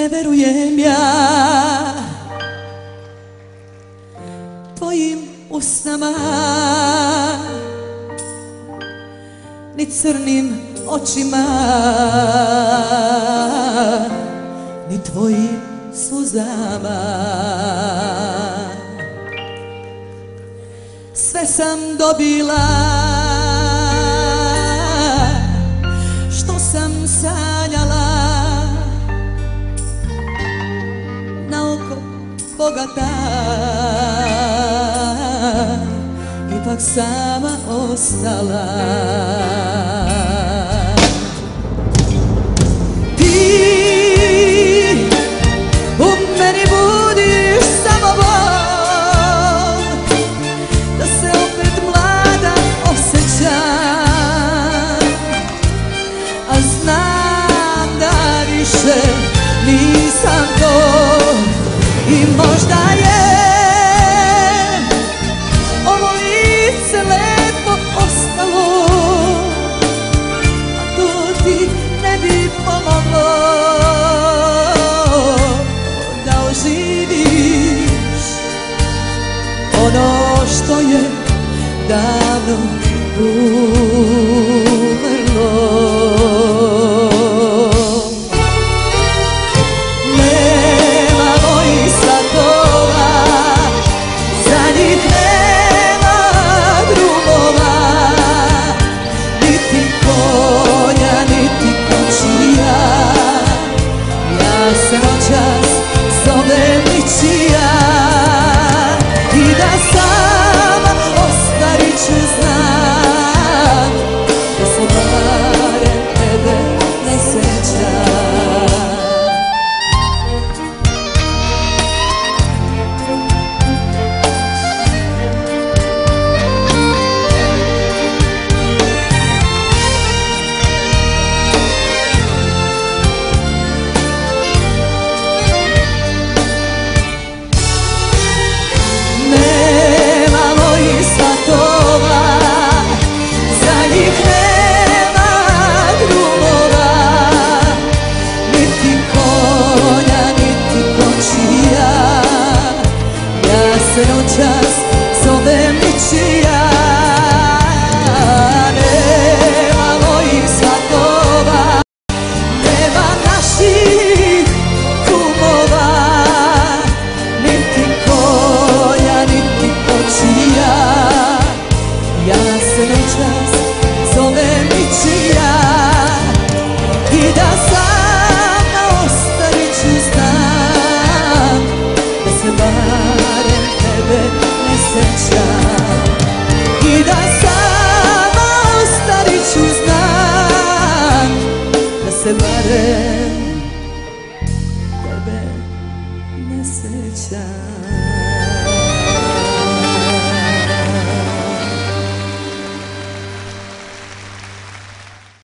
ne verujem ja tvojim usnama, ni crnim očima, ni tvojim suzama. Sve sam dobila što sam sanjala, na oko bogata, ipak sama ostala. Ti u meni budiš samo bol, da se opet mlada osjećam, a znam da više nisam to. I možda je ovo lice lepo ostalo, a to ti ne bi pomoglo da oživiš ono što je davno umrlo. Noćas zove ničija i da sama ostarit ću, znam da se barem tebe ne sećam. Noćas zovem ničija, nema mojih svatova, nema naših kumova, niti konja, niti kočija. Ja se noćas zovem ničija i da sama ostarit ću, znam da se barem ne sećam i da sama ostarit ću, znam da se barem tebe ne sećam.